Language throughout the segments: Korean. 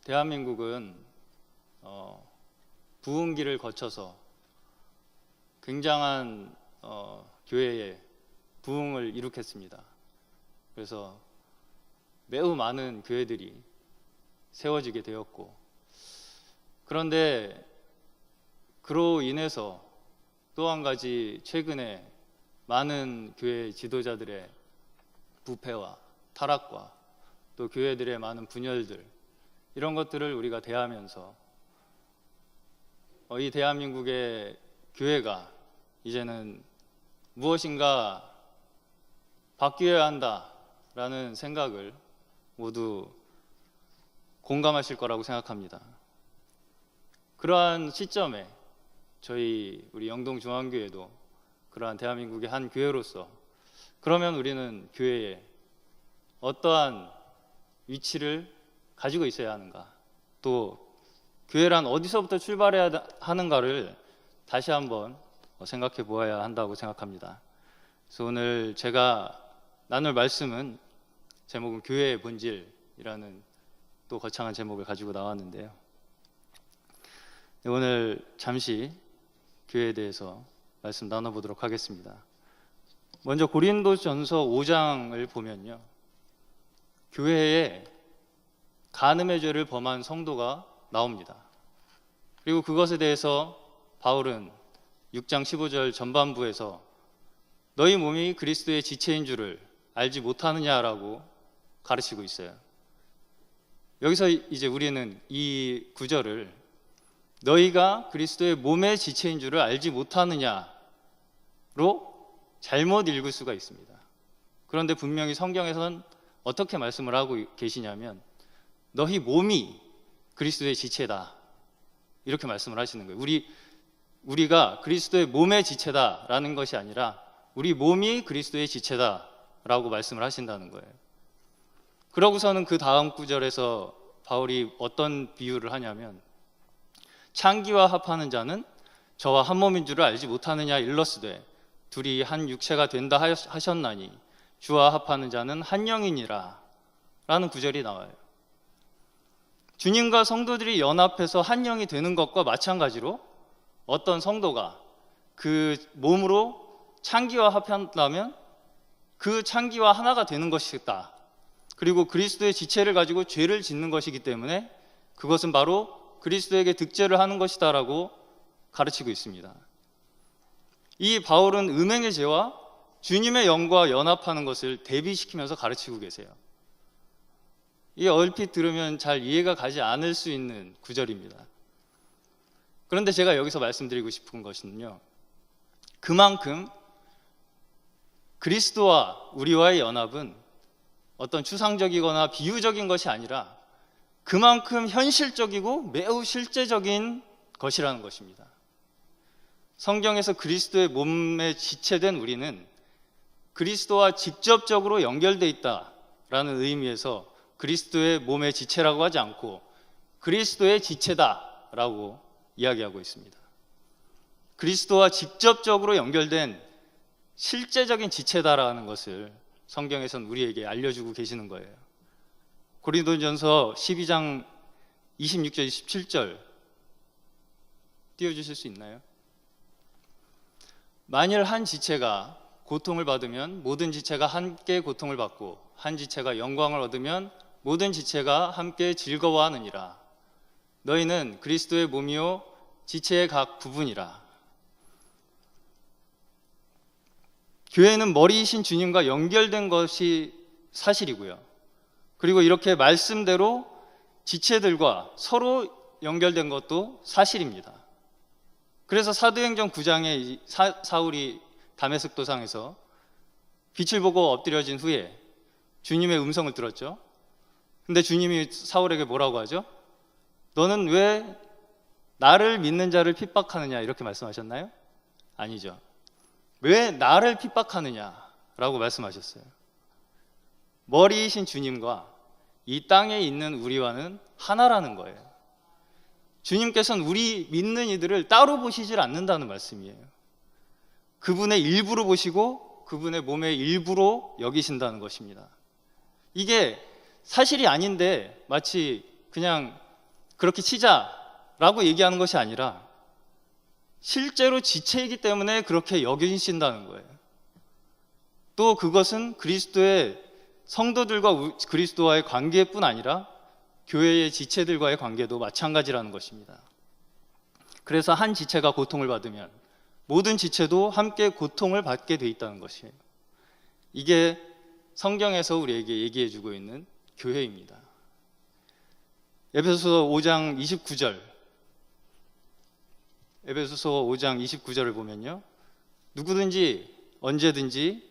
대한민국은 부흥기를 거쳐서 굉장한 교회의 부흥을 이룩했습니다. 그래서 매우 많은 교회들이 세워지게 되었고, 그런데 그로 인해서 또 한 가지 최근에 많은 교회 지도자들의 부패와 타락과 또 교회들의 많은 분열들, 이런 것들을 우리가 대하면서 이 대한민국의 교회가 이제는 무엇인가 바뀌어야 한다라는 생각을 모두 공감하실 거라고 생각합니다. 그러한 시점에 우리 영동중앙교회도 그러한 대한민국의 한 교회로서, 그러면 우리는 교회에 어떠한 위치를 가지고 있어야 하는가, 또 교회란 어디서부터 출발해야 하는가를 다시 한번 생각해 보아야 한다고 생각합니다. 그래서 오늘 제가 나눌 말씀은 제목은 교회의 본질이라는 또 거창한 제목을 가지고 나왔는데요. 오늘 잠시 교회에 대해서 말씀 나눠보도록 하겠습니다. 먼저 고린도전서 5장을 보면요, 교회에 간음의 죄를 범한 성도가 나옵니다. 그리고 그것에 대해서 바울은 6장 15절 전반부에서 너희 몸이 그리스도의 지체인 줄을 알지 못하느냐라고 가르치고 있어요. 여기서 이제 우리는 이 구절을 너희가 그리스도의 몸의 지체인 줄을 알지 못하느냐로 잘못 읽을 수가 있습니다. 그런데 분명히 성경에서는 어떻게 말씀을 하고 계시냐면 너희 몸이 그리스도의 지체다, 이렇게 말씀을 하시는 거예요. 우리가 그리스도의 몸의 지체다라는 것이 아니라 우리 몸이 그리스도의 지체다라고 말씀을 하신다는 거예요. 그러고서는 그 다음 구절에서 바울이 어떤 비유를 하냐면 창기와 합하는 자는 저와 한 몸인 줄을 알지 못하느냐 일러스되 둘이 한 육체가 된다 하셨나니 주와 합하는 자는 한 영이니라 라는 구절이 나와요. 주님과 성도들이 연합해서 한 영이 되는 것과 마찬가지로 어떤 성도가 그 몸으로 창기와 합한다면 그 창기와 하나가 되는 것이다. 그리고 그리스도의 지체를 가지고 죄를 짓는 것이기 때문에 그것은 바로 그리스도에게 득죄를 하는 것이다 라고 가르치고 있습니다. 이 바울은 음행의 죄와 주님의 영과 연합하는 것을 대비시키면서 가르치고 계세요. 이게 얼핏 들으면 잘 이해가 가지 않을 수 있는 구절입니다. 그런데 제가 여기서 말씀드리고 싶은 것은요, 그만큼 그리스도와 우리와의 연합은 어떤 추상적이거나 비유적인 것이 아니라 그만큼 현실적이고 매우 실제적인 것이라는 것입니다. 성경에서 그리스도의 몸에 지체된 우리는 그리스도와 직접적으로 연결되어 있다라는 의미에서 그리스도의 몸의 지체라고 하지 않고 그리스도의 지체다라고 이야기하고 있습니다. 그리스도와 직접적으로 연결된 실제적인 지체다라는 것을 성경에서는 우리에게 알려주고 계시는 거예요. 고린도전서 12장 26절 27절 띄워주실 수 있나요? 만일 한 지체가 고통을 받으면 모든 지체가 함께 고통을 받고 한 지체가 영광을 얻으면 모든 지체가 함께 즐거워하느니라. 너희는 그리스도의 몸이요 지체의 각 부분이라. 교회는 머리이신 주님과 연결된 것이 사실이고요. 그리고 이렇게 말씀대로 지체들과 서로 연결된 것도 사실입니다. 그래서 사도행전 9장에 사울이 다메섹 도상에서 빛을 보고 엎드려진 후에 주님의 음성을 들었죠. 근데 주님이 사울에게 뭐라고 하죠? 너는 왜 나를 믿는 자를 핍박하느냐, 이렇게 말씀하셨나요? 아니죠. 왜 나를 핍박하느냐라고 말씀하셨어요. 머리이신 주님과 이 땅에 있는 우리와는 하나라는 거예요. 주님께서는 우리 믿는 이들을 따로 보시질 않는다는 말씀이에요. 그분의 일부로 보시고 그분의 몸의 일부로 여기신다는 것입니다. 이게 사실이 아닌데 마치 그냥 그렇게 치자라고 얘기하는 것이 아니라 실제로 지체이기 때문에 그렇게 여기신다는 거예요. 또 그것은 그리스도의 성도들과 그리스도와의 관계뿐 아니라 교회의 지체들과의 관계도 마찬가지라는 것입니다. 그래서 한 지체가 고통을 받으면 모든 지체도 함께 고통을 받게 돼 있다는 것이에요. 이게 성경에서 우리에게 얘기해 주고 있는 교회입니다. 에베소서 5장 29절 에베소서 5장 29절을 보면요, 누구든지 언제든지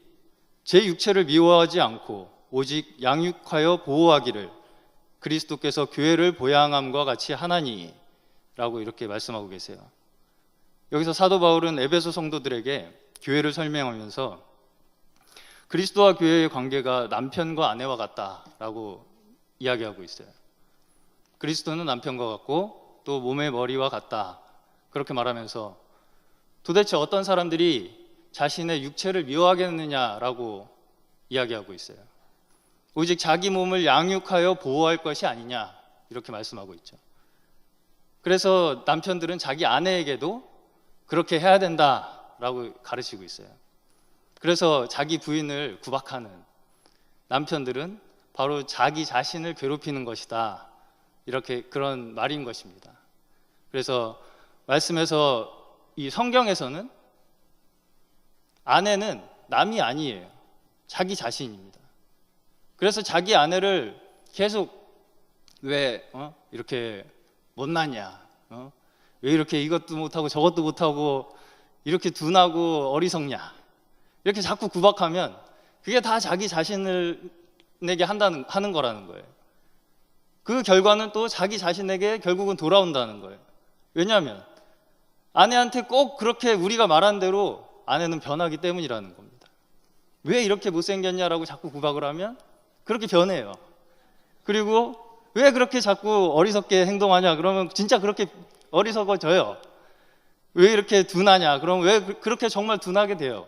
제 육체를 미워하지 않고 오직 양육하여 보호하기를 그리스도께서 교회를 보양함과 같이 하나니 라고 이렇게 말씀하고 계세요. 여기서 사도 바울은 에베소 성도들에게 교회를 설명하면서 그리스도와 교회의 관계가 남편과 아내와 같다라고 이야기하고 있어요. 그리스도는 남편과 같고 또 몸의 머리와 같다, 그렇게 말하면서 도대체 어떤 사람들이 자신의 육체를 미워하겠느냐라고 이야기하고 있어요. 오직 자기 몸을 양육하여 보호할 것이 아니냐, 이렇게 말씀하고 있죠. 그래서 남편들은 자기 아내에게도 그렇게 해야 된다라고 가르치고 있어요. 그래서 자기 부인을 구박하는 남편들은 바로 자기 자신을 괴롭히는 것이다, 이렇게 그런 말인 것입니다. 그래서 말씀에서 이 성경에서는 아내는 남이 아니에요. 자기 자신입니다. 그래서 자기 아내를 계속 왜 이렇게 못나냐, 왜 이렇게 이것도 못하고 저것도 못하고 이렇게 둔하고 어리석냐, 이렇게 자꾸 구박하면 그게 다 자기 자신에게 하는 거라는 거예요. 그 결과는 또 자기 자신에게 결국은 돌아온다는 거예요. 왜냐하면 아내한테 꼭 그렇게 우리가 말한 대로 아내는 변하기 때문이라는 겁니다. 왜 이렇게 못생겼냐라고 자꾸 구박을 하면 그렇게 변해요. 그리고 왜 그렇게 자꾸 어리석게 행동하냐 그러면 진짜 그렇게 어리석어져요. 왜 이렇게 둔하냐 그러면 왜 그렇게 정말 둔하게 돼요.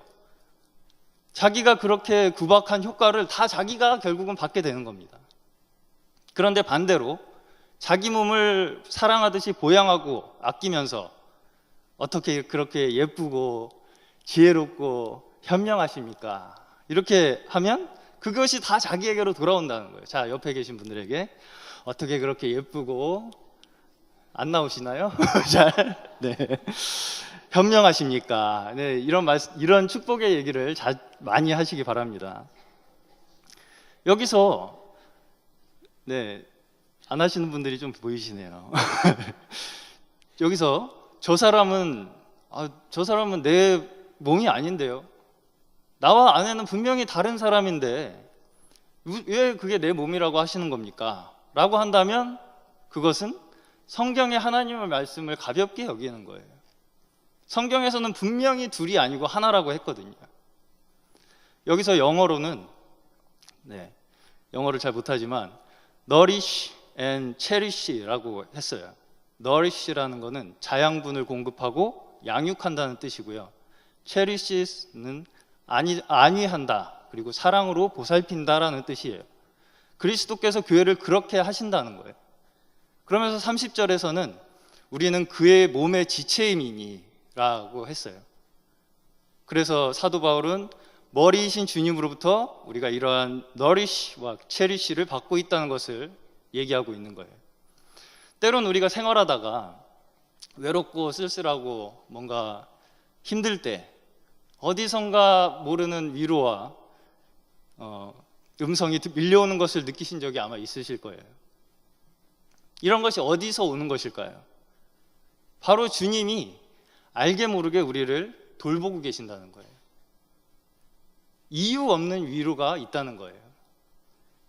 자기가 그렇게 구박한 효과를 다 자기가 결국은 받게 되는 겁니다. 그런데 반대로 자기 몸을 사랑하듯이 보양하고 아끼면서 어떻게 그렇게 예쁘고 지혜롭고 현명하십니까? 이렇게 하면 그것이 다 자기에게로 돌아온다는 거예요. 자, 옆에 계신 분들에게 어떻게 그렇게 예쁘고 안 나오시나요? 잘, 네. 현명하십니까? 네, 이런 축복의 얘기를 많이 하시기 바랍니다. 여기서 네, 안 하시는 분들이 좀 보이시네요. 여기서 저 사람은 내 몸이 아닌데요. 나와 아내는 분명히 다른 사람인데 왜 그게 내 몸이라고 하시는 겁니까? 라고 한다면 그것은 성경의 하나님의 말씀을 가볍게 여기는 거예요. 성경에서는 분명히 둘이 아니고 하나라고 했거든요. 여기서 영어로는 영어를 잘 못하지만 nourish and cherish라고 했어요. nourish라는 거는 자양분을 공급하고 양육한다는 뜻이고요. cherish는 안위한다, 그리고 사랑으로 보살핀다라는 뜻이에요. 그리스도께서 교회를 그렇게 하신다는 거예요. 그러면서 30절에서는 우리는 그의 몸의 지체임이니 라고 했어요. 그래서 사도 바울은 머리이신 주님으로부터 우리가 이러한 nourish와 cherish를 받고 있다는 것을 얘기하고 있는 거예요. 때론 우리가 생활하다가 외롭고 쓸쓸하고 뭔가 힘들 때 어디선가 모르는 위로와 음성이 밀려오는 것을 느끼신 적이 아마 있으실 거예요. 이런 것이 어디서 오는 것일까요? 바로 주님이 알게 모르게 우리를 돌보고 계신다는 거예요. 이유 없는 위로가 있다는 거예요.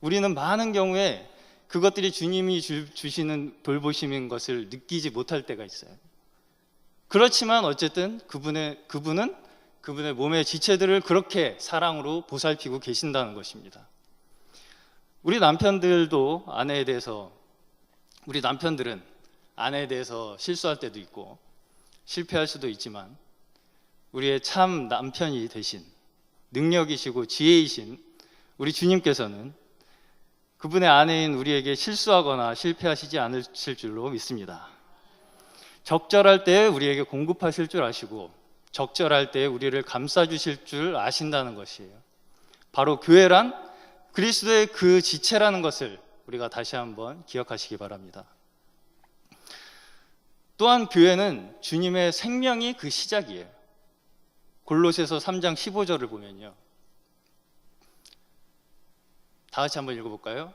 우리는 많은 경우에 그것들이 주님이 주시는 돌보심인 것을 느끼지 못할 때가 있어요. 그렇지만 어쨌든 그분은 그분의 몸의 지체들을 그렇게 사랑으로 보살피고 계신다는 것입니다. 우리 남편들은 아내에 대해서 실수할 때도 있고 실패할 수도 있지만 우리의 참 남편이 되신 능력이시고 지혜이신 우리 주님께서는 그분의 아내인 우리에게 실수하거나 실패하시지 않으실 줄로 믿습니다. 적절할 때 우리에게 공급하실 줄 아시고 적절할 때 우리를 감싸주실 줄 아신다는 것이에요. 바로 교회란 그리스도의 그 지체라는 것을 우리가 다시 한번 기억하시기 바랍니다. 또한 교회는 주님의 생명이 그 시작이에요. 골로새서 3장 15절을 보면요, 다 같이 한번 읽어볼까요?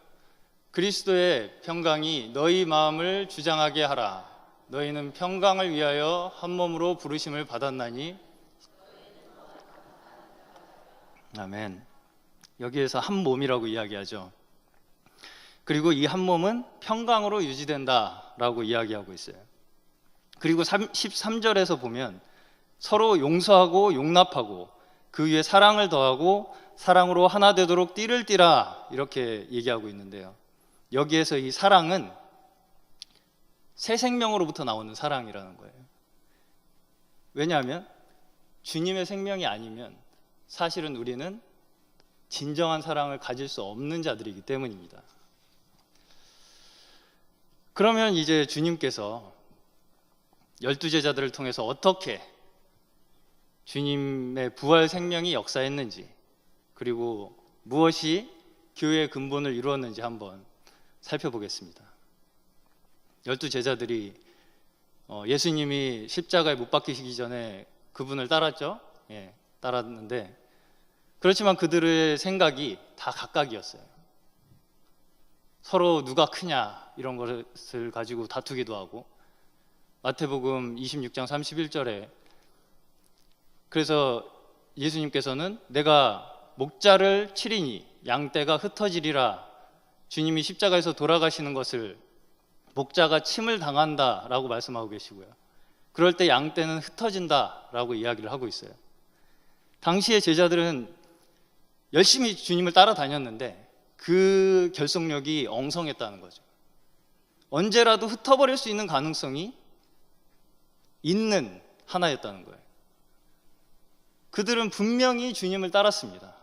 그리스도의 평강이 너희 마음을 주장하게 하라. 너희는 평강을 위하여 한 몸으로 부르심을 받았나니. 아멘. 여기에서 한 몸이라고 이야기하죠. 그리고 이 한 몸은 평강으로 유지된다라고 이야기하고 있어요. 그리고 13절에서 보면 서로 용서하고 용납하고 그 위에 사랑을 더하고 사랑으로 하나 되도록 띠를 띠라, 이렇게 얘기하고 있는데요. 여기에서 이 사랑은 새 생명으로부터 나오는 사랑이라는 거예요. 왜냐하면 주님의 생명이 아니면 사실은 우리는 진정한 사랑을 가질 수 없는 자들이기 때문입니다. 그러면 이제 주님께서 12제자들을 통해서 어떻게 주님의 부활 생명이 역사했는지, 그리고 무엇이 교회의 근본을 이루었는지 한번 살펴보겠습니다. 12제자들이 예수님이 십자가에 못 박히시기 전에 그분을 따랐죠. 따랐는데, 그렇지만 그들의 생각이 다 각각이었어요. 서로 누가 크냐 이런 것을 가지고 다투기도 하고, 마태복음 26장 31절에 그래서 예수님께서는 내가 목자를 치리니 양떼가 흩어지리라, 주님이 십자가에서 돌아가시는 것을 목자가 침을 당한다라고 말씀하고 계시고요. 그럴 때 양떼는 흩어진다라고 이야기를 하고 있어요. 당시의 제자들은 열심히 주님을 따라다녔는데 그 결속력이 엉성했다는 거죠. 언제라도 흩어버릴 수 있는 가능성이 있는 하나였다는 거예요. 그들은 분명히 주님을 따랐습니다.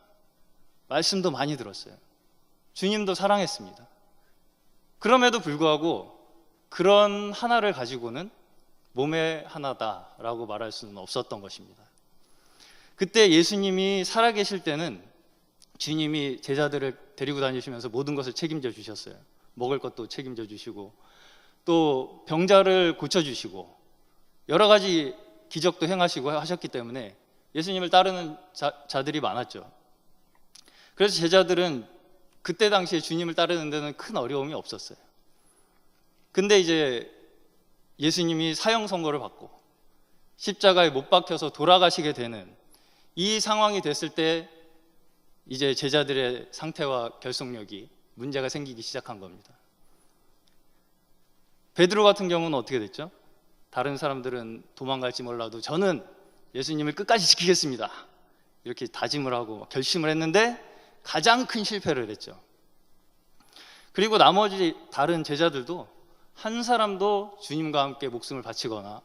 말씀도 많이 들었어요. 주님도 사랑했습니다. 그럼에도 불구하고 그런 하나를 가지고는 몸의 하나다라고 말할 수는 없었던 것입니다. 그때 예수님이 살아계실 때는 주님이 제자들을 데리고 다니시면서 모든 것을 책임져 주셨어요. 먹을 것도 책임져 주시고 또 병자를 고쳐주시고 여러 가지 기적도 행하시고 하셨기 때문에 예수님을 따르는 자들이 많았죠. 그래서 제자들은 그때 당시에 주님을 따르는 데는 큰 어려움이 없었어요. 근데 이제 예수님이 사형 선고를 받고 십자가에 못 박혀서 돌아가시게 되는 이 상황이 됐을 때 이제 제자들의 상태와 결속력이 문제가 생기기 시작한 겁니다. 베드로 같은 경우는 어떻게 됐죠? 다른 사람들은 도망갈지 몰라도 저는 예수님을 끝까지 지키겠습니다, 이렇게 다짐을 하고 결심을 했는데 가장 큰 실패를 했죠. 그리고 나머지 다른 제자들도 한 사람도 주님과 함께 목숨을 바치거나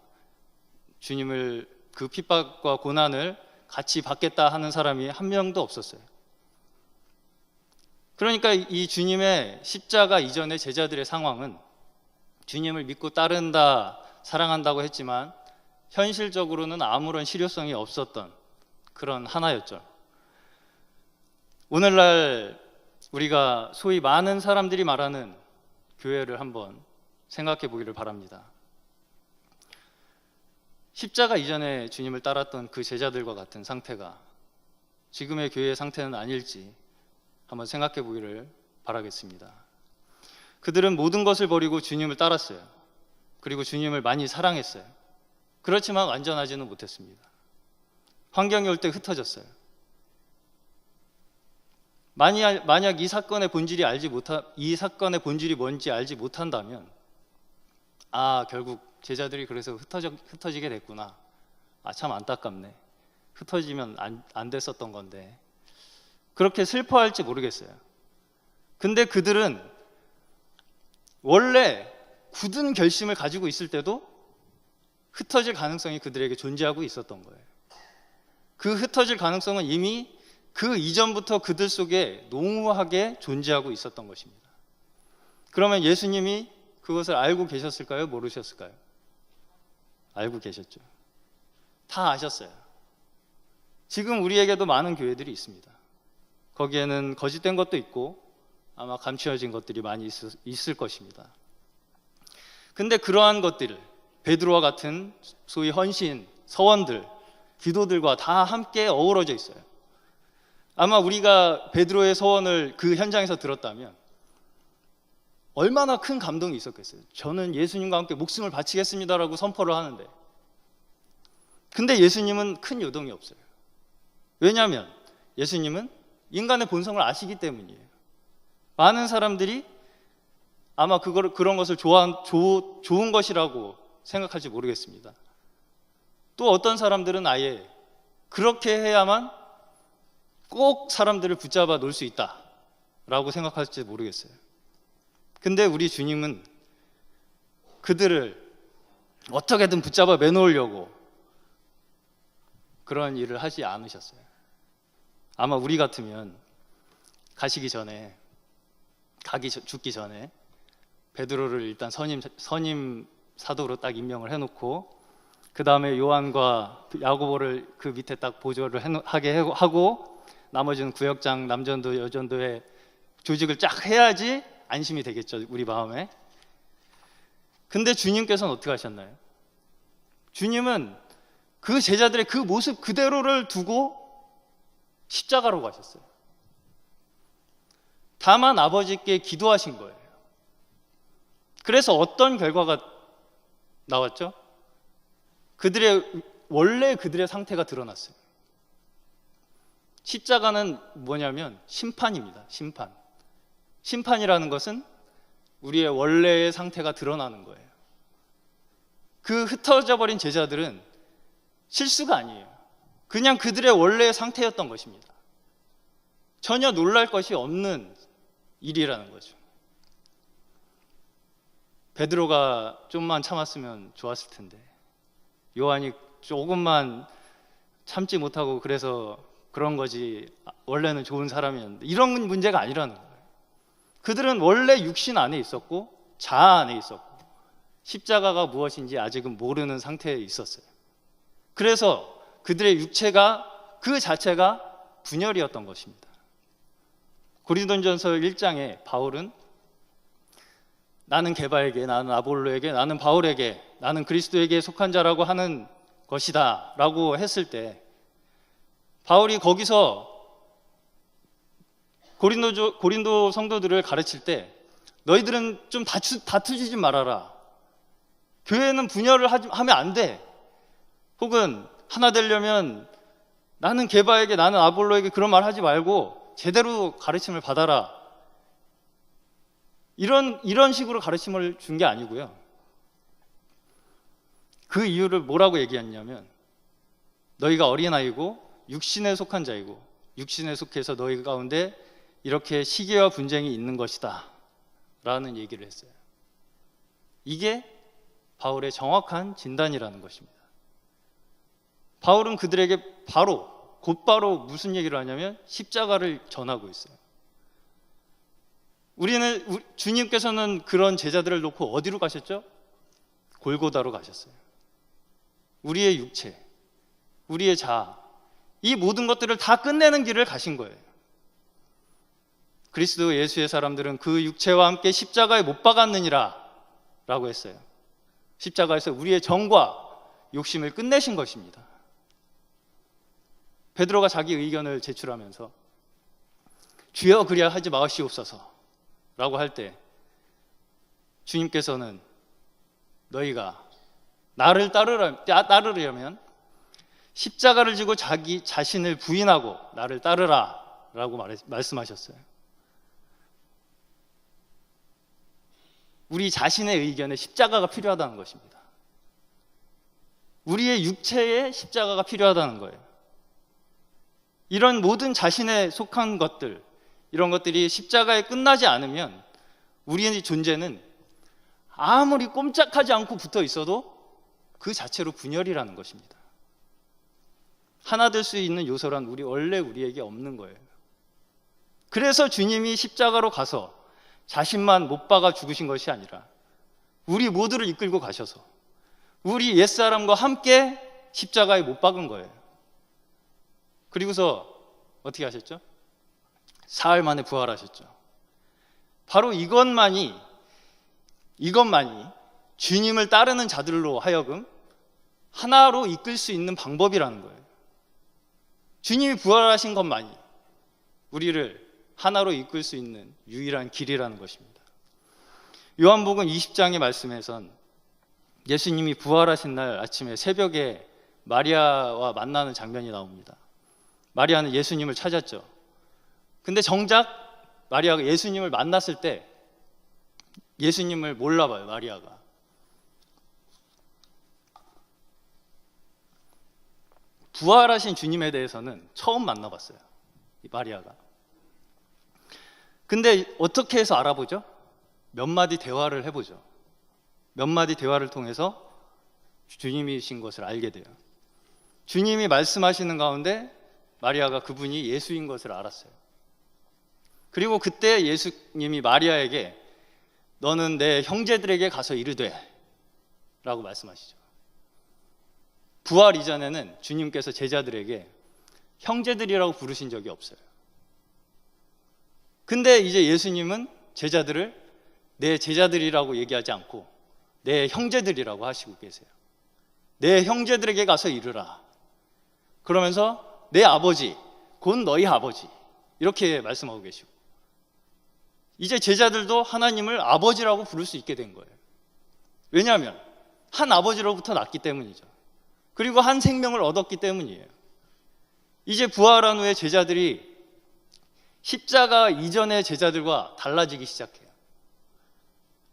주님을 그 핍박과 고난을 같이 받겠다 하는 사람이 한 명도 없었어요. 그러니까 이 주님의 십자가 이전의 제자들의 상황은 주님을 믿고 따른다, 사랑한다고 했지만 현실적으로는 아무런 실효성이 없었던 그런 하나였죠. 오늘날 우리가 소위 많은 사람들이 말하는 교회를 한번 생각해 보기를 바랍니다. 십자가 이전에 주님을 따랐던 그 제자들과 같은 상태가 지금의 교회의 상태는 아닐지 한번 생각해 보기를 바라겠습니다. 그들은 모든 것을 버리고 주님을 따랐어요. 그리고 주님을 많이 사랑했어요. 그렇지만 완전하지는 못했습니다. 환경이 올 때 흩어졌어요. 만약 이 사건의 본질이 뭔지 알지 못한다면, 결국 제자들이 그래서 흩어지게 됐구나. 참 안타깝네. 흩어지면 안 됐었던 건데. 그렇게 슬퍼할지 모르겠어요. 근데 그들은 원래 굳은 결심을 가지고 있을 때도 흩어질 가능성이 그들에게 존재하고 있었던 거예요. 그 흩어질 가능성은 이미 그 이전부터 그들 속에 농후하게 존재하고 있었던 것입니다. 그러면 예수님이 그것을 알고 계셨을까요? 모르셨을까요? 알고 계셨죠. 다 아셨어요. 지금 우리에게도 많은 교회들이 있습니다. 거기에는 거짓된 것도 있고 아마 감추어진 것들이 많이 있을 것입니다. 근데 그러한 것들을 베드로와 같은 소위 헌신, 서원들, 기도들과 다 함께 어우러져 있어요. 아마 우리가 베드로의 서원을 그 현장에서 들었다면 얼마나 큰 감동이 있었겠어요. 저는 예수님과 함께 목숨을 바치겠습니다라고 선포를 하는데, 근데 예수님은 큰 요동이 없어요. 왜냐하면 예수님은 인간의 본성을 아시기 때문이에요. 많은 사람들이 아마 그런 것을 좋은 것이라고 생각할지 모르겠습니다. 또 어떤 사람들은 아예 그렇게 해야만 꼭 사람들을 붙잡아 놓을 수 있다라고 생각할지 모르겠어요. 근데 우리 주님은 그들을 어떻게든 붙잡아 매놓으려고 그런 일을 하지 않으셨어요. 아마 우리 같으면 죽기 전에 베드로를 일단 선임 사도로 딱 임명을 해놓고, 그 다음에 요한과 야고보를 그 밑에 딱 보조를 하게 하고, 나머지는 구역장, 남전도, 여전도의 조직을 쫙 해야지 안심이 되겠죠, 우리 마음에. 근데 주님께서는 어떻게 하셨나요? 주님은 그 제자들의 그 모습 그대로를 두고 십자가로 가셨어요. 다만 아버지께 기도하신 거예요. 그래서 어떤 결과가 나왔죠? 원래 그들의 상태가 드러났어요. 십자가는 뭐냐면 심판입니다. 심판이라는 것은 우리의 원래의 상태가 드러나는 거예요. 그 흩어져 버린 제자들은 실수가 아니에요. 그냥 그들의 원래의 상태였던 것입니다. 전혀 놀랄 것이 없는 일이라는 거죠. 베드로가 좀만 참았으면 좋았을 텐데, 요한이 조금만 참지 못하고 그래서 그런 거지, 원래는 좋은 사람이었는데, 이런 문제가 아니라는 거예요. 그들은 원래 육신 안에 있었고 자아 안에 있었고 십자가가 무엇인지 아직은 모르는 상태에 있었어요. 그래서 그들의 육체가 그 자체가 분열이었던 것입니다. 고린도전서 1장에 바울은 나는 게바에게, 나는 아볼로에게, 나는 바울에게, 나는 그리스도에게 속한 자라고 하는 것이다 라고 했을 때, 바울이 거기서 고린도 성도들을 가르칠 때 너희들은 좀 다투지 좀 말아라. 교회는 분열을 하면 안 돼. 혹은 하나 되려면 나는 게바에게, 나는 아볼로에게 그런 말 하지 말고 제대로 가르침을 받아라. 이런 식으로 가르침을 준 게 아니고요. 그 이유를 뭐라고 얘기했냐면, 너희가 어린아이고 육신에 속한 자이고 육신에 속해서 너희 가운데 이렇게 시기와 분쟁이 있는 것이다 라는 얘기를 했어요. 이게 바울의 정확한 진단이라는 것입니다. 바울은 그들에게 곧바로 무슨 얘기를 하냐면 십자가를 전하고 있어요. 주님께서는 그런 제자들을 놓고 어디로 가셨죠? 골고다로 가셨어요. 우리의 육체, 우리의 자아, 이 모든 것들을 다 끝내는 길을 가신 거예요. 그리스도 예수의 사람들은 그 육체와 함께 십자가에 못 박았느니라 라고 했어요. 십자가에서 우리의 정과 욕심을 끝내신 것입니다. 베드로가 자기 의견을 제출하면서 주여 그리하 하지 마시옵소서 라고 할 때, 주님께서는 너희가 나를 따르려면 십자가를 지고 자기 자신을 부인하고 나를 따르라 라고 말씀하셨어요. 우리 자신의 의견에 십자가가 필요하다는 것입니다. 우리의 육체에 십자가가 필요하다는 거예요. 이런 모든 자신에 속한 것들, 이런 것들이 십자가에 끝나지 않으면 우리의 존재는 아무리 꼼짝하지 않고 붙어 있어도 그 자체로 분열이라는 것입니다. 하나 될 수 있는 요소란 원래 우리에게 없는 거예요. 그래서 주님이 십자가로 가서 자신만 못 박아 죽으신 것이 아니라 우리 모두를 이끌고 가셔서 우리 옛사람과 함께 십자가에 못 박은 거예요. 그리고서 어떻게 하셨죠? 사흘 만에 부활하셨죠. 바로 이것만이 주님을 따르는 자들로 하여금 하나로 이끌 수 있는 방법이라는 거예요. 주님이 부활하신 것만이 우리를 하나로 이끌 수 있는 유일한 길이라는 것입니다. 요한복음 20장의 말씀에선 예수님이 부활하신 날 아침에 새벽에 마리아와 만나는 장면이 나옵니다. 마리아는 예수님을 찾았죠. 근데 정작 마리아가 예수님을 만났을 때 예수님을 몰라봐요, 마리아가. 부활하신 주님에 대해서는 처음 만나봤어요, 마리아가. 근데 어떻게 해서 알아보죠? 몇 마디 대화를 해보죠. 몇 마디 대화를 통해서 주님이신 것을 알게 돼요. 주님이 말씀하시는 가운데 마리아가 그분이 예수인 것을 알았어요. 그리고 그때 예수님이 마리아에게 너는 내 형제들에게 가서 이르되 라고 말씀하시죠. 부활 이전에는 주님께서 제자들에게 형제들이라고 부르신 적이 없어요. 근데 이제 예수님은 제자들을 내 제자들이라고 얘기하지 않고 내 형제들이라고 하시고 계세요. 내 형제들에게 가서 이르라. 그러면서 내 아버지, 곧 너희 아버지, 이렇게 말씀하고 계시고, 이제 제자들도 하나님을 아버지라고 부를 수 있게 된 거예요. 왜냐하면 한 아버지로부터 났기 때문이죠. 그리고 한 생명을 얻었기 때문이에요. 이제 부활한 후에 제자들이 십자가 이전의 제자들과 달라지기 시작해요.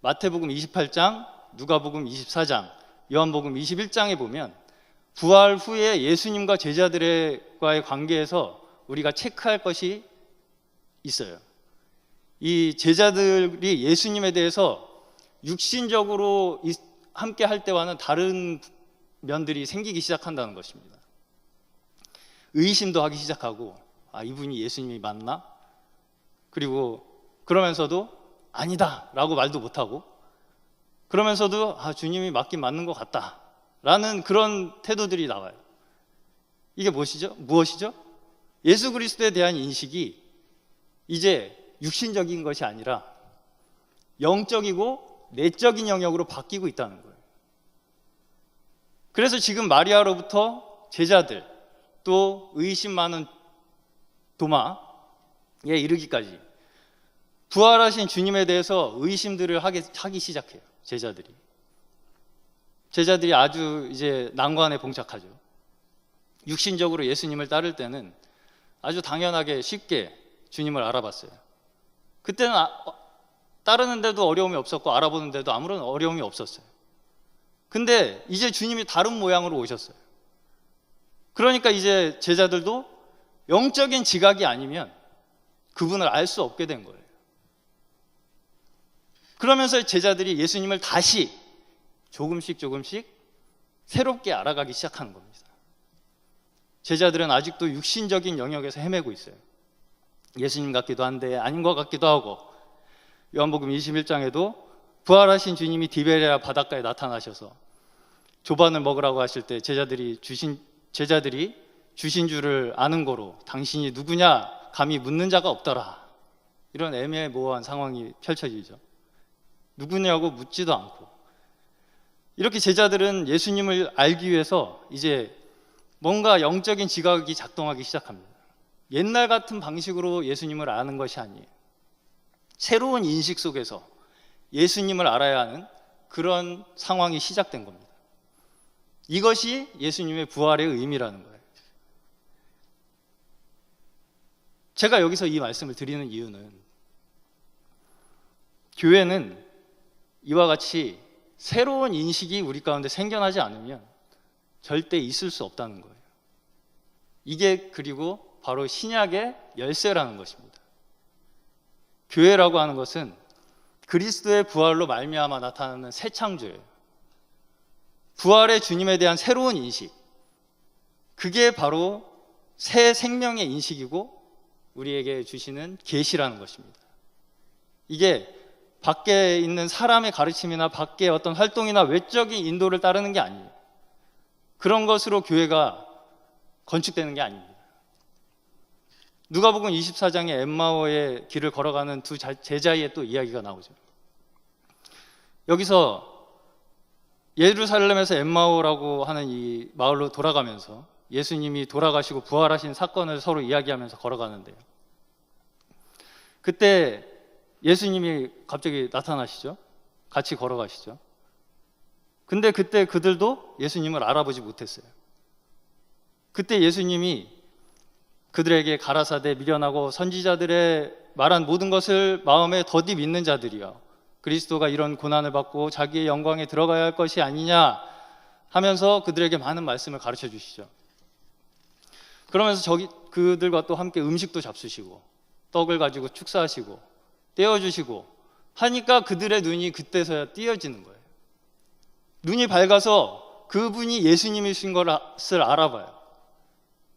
마태복음 28장, 누가복음 24장, 요한복음 21장에 보면 부활 후에 예수님과 제자들과의 관계에서 우리가 체크할 것이 있어요. 이 제자들이 예수님에 대해서 육신적으로 함께 할 때와는 다른 면들이 생기기 시작한다는 것입니다. 의심도 하기 시작하고, 아, 이분이 예수님이 맞나? 그리고 그러면서도 아니다 라고 말도 못하고, 그러면서도 아, 주님이 맞긴 맞는 것 같다 라는 그런 태도들이 나와요. 이게 무엇이죠? 예수 그리스도에 대한 인식이 이제 육신적인 것이 아니라 영적이고 내적인 영역으로 바뀌고 있다는 거예요. 그래서 지금 마리아로부터 제자들, 또 의심 많은 도마에 이르기까지 부활하신 주님에 대해서 의심들을 하기 시작해요. 제자들이 아주 이제 난관에 봉착하죠. 육신적으로 예수님을 따를 때는 아주 당연하게 쉽게 주님을 알아봤어요. 그때는 따르는데도 어려움이 없었고 알아보는데도 아무런 어려움이 없었어요. 근데 이제 주님이 다른 모양으로 오셨어요. 그러니까 이제 제자들도 영적인 지각이 아니면 그분을 알 수 없게 된 거예요. 그러면서 제자들이 예수님을 다시 조금씩 새롭게 알아가기 시작하는 겁니다. 제자들은 아직도 육신적인 영역에서 헤매고 있어요. 예수님 같기도 한데 아닌 것 같기도 하고, 요한복음 21장에도 부활하신 주님이 디베레아 바닷가에 나타나셔서 조반을 먹으라고 하실 때 제자들이 주신 줄을 아는 거로 당신이 누구냐 감히 묻는 자가 없더라. 이런 애매모호한 상황이 펼쳐지죠. 누구냐고 묻지도 않고, 이렇게 제자들은 예수님을 알기 위해서 이제 뭔가 영적인 지각이 작동하기 시작합니다. 옛날 같은 방식으로 예수님을 아는 것이 아니에요. 새로운 인식 속에서 예수님을 알아야 하는 그런 상황이 시작된 겁니다. 이것이 예수님의 부활의 의미라는 거예요. 제가 여기서 이 말씀을 드리는 이유는 교회는 이와 같이 새로운 인식이 우리 가운데 생겨나지 않으면 절대 있을 수 없다는 거예요. 이게 그리고 바로 신약의 열쇠라는 것입니다. 교회라고 하는 것은 그리스도의 부활로 말미암아 나타나는 새 창조예요. 부활의 주님에 대한 새로운 인식, 그게 바로 새 생명의 인식이고 우리에게 주시는 계시라는 것입니다. 이게 밖에 있는 사람의 가르침이나 밖에 어떤 활동이나 외적인 인도를 따르는 게 아니에요. 그런 것으로 교회가 건축되는 게 아닙니다. 누가복음 24장에 엠마오의 길을 걸어가는 두 제자의 또 이야기가 나오죠. 여기서 예루살렘에서 엠마오라고 하는 이 마을로 돌아가면서 예수님이 돌아가시고 부활하신 사건을 서로 이야기하면서 걸어가는데요. 그때 예수님이 갑자기 나타나시죠. 같이 걸어가시죠. 근데 그때 그들도 예수님을 알아보지 못했어요. 그때 예수님이 그들에게 가라사대 미련하고 선지자들의 말한 모든 것을 마음에 더디 믿는 자들이여, 그리스도가 이런 고난을 받고 자기의 영광에 들어가야 할 것이 아니냐 하면서 그들에게 많은 말씀을 가르쳐 주시죠. 그러면서 그들과 또 함께 음식도 잡수시고 떡을 가지고 축사하시고 떼어주시고 하니까 그들의 눈이 그때서야 띄어지는 거예요. 눈이 밝아서 그분이 예수님이신 것을 알아봐요.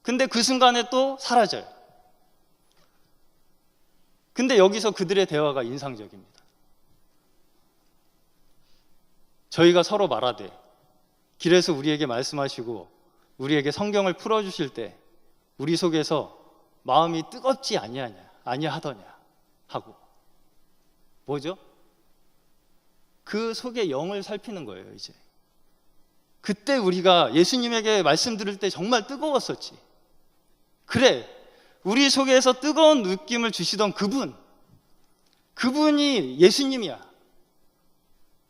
근데 그 순간에 또 사라져요. 근데 여기서 그들의 대화가 인상적입니다. 저희가 서로 말하되 길에서 우리에게 말씀하시고 우리에게 성경을 풀어주실 때 우리 속에서 마음이 뜨겁지 아니하더냐 하고, 뭐죠? 그 속에 영을 살피는 거예요. 이제 그때 우리가 예수님에게 말씀 들을 때 정말 뜨거웠었지. 그래, 우리 속에서 뜨거운 느낌을 주시던 그분이 예수님이야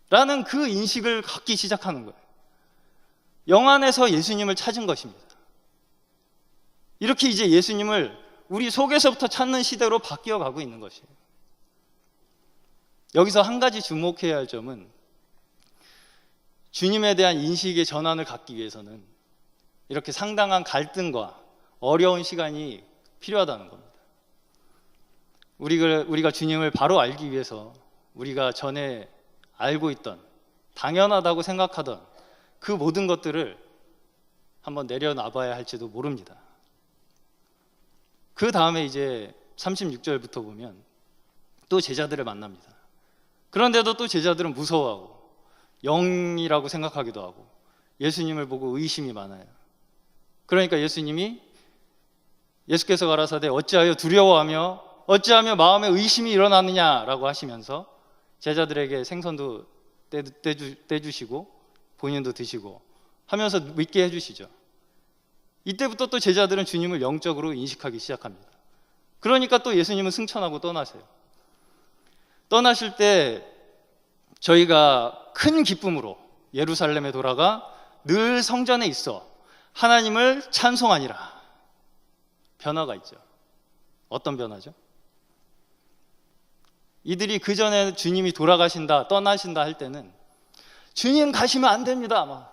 라는 그 인식을 갖기 시작하는 거예요. 영 안에서 예수님을 찾은 것입니다. 이렇게 이제 예수님을 우리 속에서부터 찾는 시대로 바뀌어 가고 있는 것이에요. 여기서 한 가지 주목해야 할 점은 주님에 대한 인식의 전환을 갖기 위해서는 이렇게 상당한 갈등과 어려운 시간이 필요하다는 겁니다. 우리가 주님을 바로 알기 위해서 우리가 전에 알고 있던, 당연하다고 생각하던 그 모든 것들을 한번 내려놔봐야 할지도 모릅니다. 그 다음에 이제 36절부터 보면 또 제자들을 만납니다. 그런데도 또 제자들은 무서워하고 영이라고 생각하기도 하고 예수님을 보고 의심이 많아요. 그러니까 예수께서 가라사대 어찌하여 두려워하며 어찌하며 마음에 의심이 일어나느냐라고 하시면서 제자들에게 생선도 떼주시고 본인도 드시고 하면서 믿게 해주시죠. 이때부터 또 제자들은 주님을 영적으로 인식하기 시작합니다. 그러니까 또 예수님은 승천하고 떠나세요. 떠나실 때 저희가 큰 기쁨으로 예루살렘에 돌아가 늘 성전에 있어 하나님을 찬송하니라. 변화가 있죠. 어떤 변화죠? 이들이 그 전에 주님이 돌아가신다, 떠나신다 할 때는 주님 가시면 안 됩니다.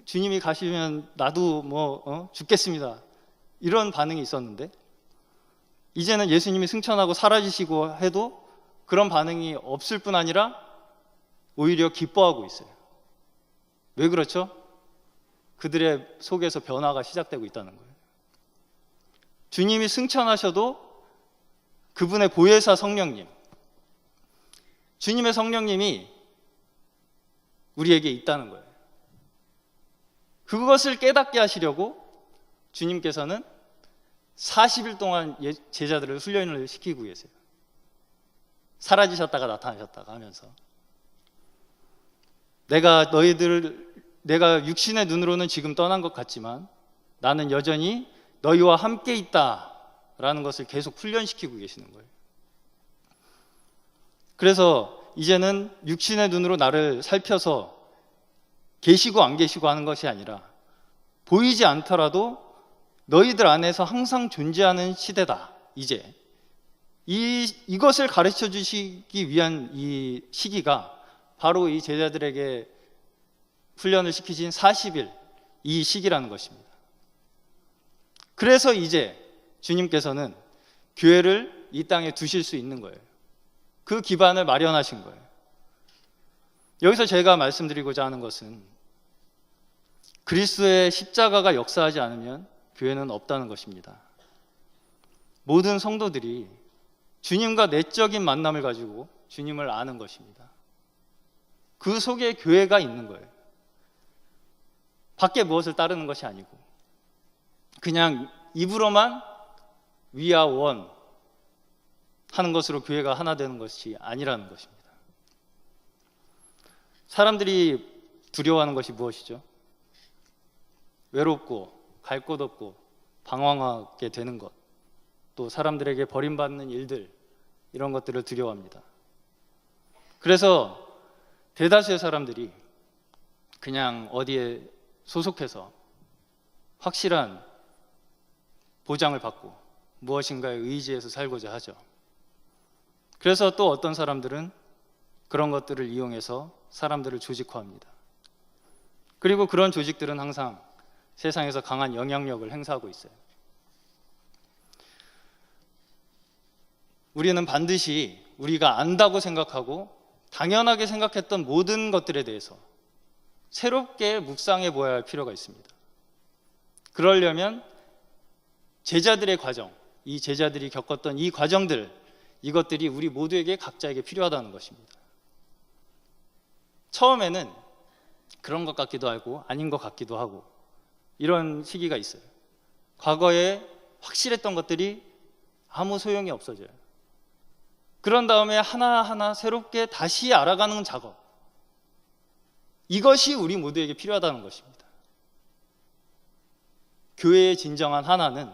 주님이 가시면 나도 죽겠습니다. 이런 반응이 있었는데 이제는 예수님이 승천하고 사라지시고 해도 그런 반응이 없을 뿐 아니라 오히려 기뻐하고 있어요. 왜 그렇죠? 그들의 속에서 변화가 시작되고 있다는 거예요. 주님이 승천하셔도 그분의 보혜사 성령님, 주님의 성령님이 우리에게 있다는 거예요. 그것을 깨닫게 하시려고 주님께서는 40일 동안 제자들을 훈련을 시키고 계세요. 사라지셨다가 나타나셨다가 하면서 내가 육신의 눈으로는 지금 떠난 것 같지만 나는 여전히 너희와 함께 있다라는 것을 계속 훈련시키고 계시는 거예요. 그래서 이제는 육신의 눈으로 나를 살펴서 계시고 안 계시고 하는 것이 아니라 보이지 않더라도 너희들 안에서 항상 존재하는 시대다. 이제 이것을 가르쳐 주시기 위한 이 시기가 바로 이 제자들에게 훈련을 시키신 40일 이 시기라는 것입니다. 그래서 이제 주님께서는 교회를 이 땅에 두실 수 있는 거예요. 그 기반을 마련하신 거예요. 여기서 제가 말씀드리고자 하는 것은 그리스도의 십자가가 역사하지 않으면 교회는 없다는 것입니다. 모든 성도들이 주님과 내적인 만남을 가지고 주님을 아는 것입니다. 그 속에 교회가 있는 거예요. 밖에 무엇을 따르는 것이 아니고 그냥 입으로만 We are one 하는 것으로 교회가 하나 되는 것이 아니라는 것입니다. 사람들이 두려워하는 것이 무엇이죠? 외롭고 갈 곳 없고 방황하게 되는 것, 또 사람들에게 버림받는 일들, 이런 것들을 두려워합니다. 그래서 대다수의 사람들이 그냥 어디에 소속해서 확실한 보장을 받고 무엇인가에 의지해서 살고자 하죠. 그래서 또 어떤 사람들은 그런 것들을 이용해서 사람들을 조직화합니다. 그리고 그런 조직들은 항상 세상에서 강한 영향력을 행사하고 있어요. 우리는 반드시 우리가 안다고 생각하고 당연하게 생각했던 모든 것들에 대해서 새롭게 묵상해 보아야 할 필요가 있습니다. 그러려면 제자들의 과정, 이 제자들이 겪었던 이 과정들, 이것들이 우리 모두에게 각자에게 필요하다는 것입니다. 처음에는 그런 것 같기도 하고 아닌 것 같기도 하고 이런 시기가 있어요. 과거에 확실했던 것들이 아무 소용이 없어져요. 그런 다음에 하나하나 새롭게 다시 알아가는 작업, 이것이 우리 모두에게 필요하다는 것입니다. 교회의 진정한 하나는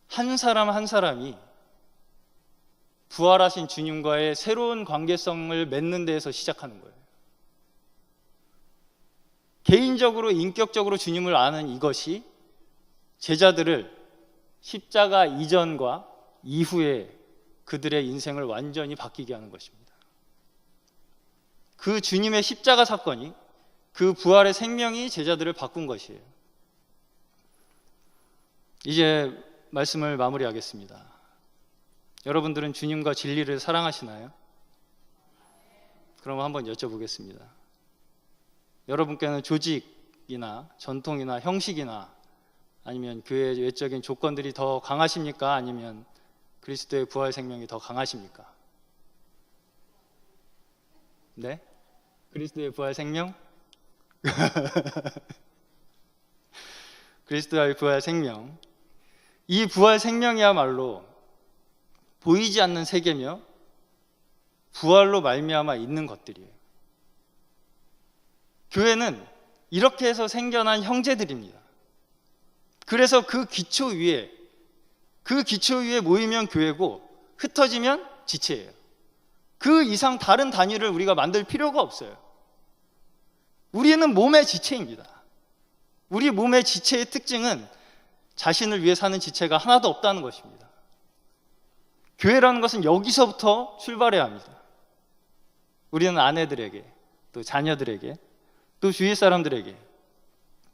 한 사람 한 사람이 부활하신 주님과의 새로운 관계성을 맺는 데에서 시작하는 거예요. 개인적으로 인격적으로 주님을 아는 이것이 제자들을 십자가 이전과 이후에 그들의 인생을 완전히 바뀌게 하는 것입니다. 그 주님의 십자가 사건이, 그 부활의 생명이 제자들을 바꾼 것이에요. 이제 말씀을 마무리하겠습니다. 여러분들은 주님과 진리를 사랑하시나요? 그럼 한번 여쭤보겠습니다. 여러분께는 조직이나 전통이나 형식이나 아니면 교회의 외적인 조건들이 더 강하십니까? 아니면 그리스도의 부활 생명이 더 강하십니까? 네? 그리스도의 부활 생명? 그리스도의 부활 생명. 이 부활 생명이야말로 보이지 않는 세계며 부활로 말미암아 있는 것들이에요. 교회는 이렇게 해서 생겨난 형제들입니다. 그래서 그 기초 위에 모이면 교회고 흩어지면 지체예요. 그 이상 다른 단위를 우리가 만들 필요가 없어요. 우리는 몸의 지체입니다. 우리 몸의 지체의 특징은 자신을 위해 사는 지체가 하나도 없다는 것입니다. 교회라는 것은 여기서부터 출발해야 합니다. 우리는 아내들에게, 또 자녀들에게, 또 주위 사람들에게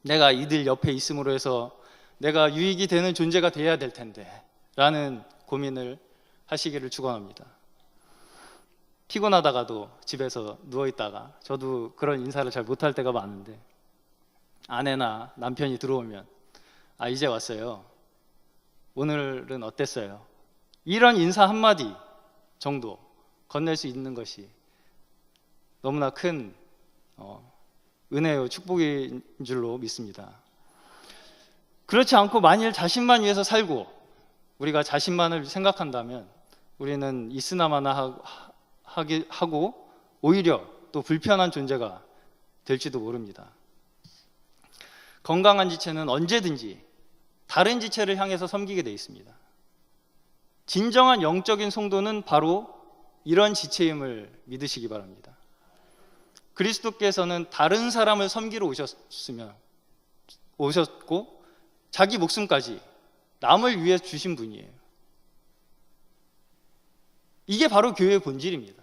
내가 이들 옆에 있음으로 해서 내가 유익이 되는 존재가 돼야 될 텐데 라는 고민을 하시기를 축원합니다. 피곤하다가도 집에서 누워있다가, 저도 그런 인사를 잘 못할 때가 많은데 아내나 남편이 들어오면 아, 이제 왔어요. 오늘은 어땠어요? 이런 인사 한마디 정도 건넬 수 있는 것이 너무나 큰 은혜요, 축복인 줄로 믿습니다. 그렇지 않고 만일 자신만 위해서 살고 우리가 자신만을 생각한다면 우리는 있으나마나 하고 오히려 또 불편한 존재가 될지도 모릅니다. 건강한 지체는 언제든지 다른 지체를 향해서 섬기게 돼 있습니다. 진정한 영적인 성도는 바로 이런 지체임을 믿으시기 바랍니다. 그리스도께서는 다른 사람을 섬기러 오셨고 자기 목숨까지 남을 위해 주신 분이에요. 이게 바로 교회의 본질입니다.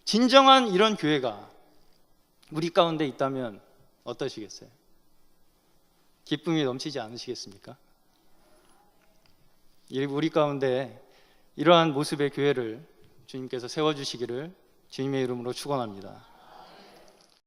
진정한 이런 교회가 우리 가운데 있다면 어떠시겠어요? 기쁨이 넘치지 않으시겠습니까? 우리 가운데 이러한 모습의 교회를 주님께서 세워주시기를 주님의 이름으로 축원합니다.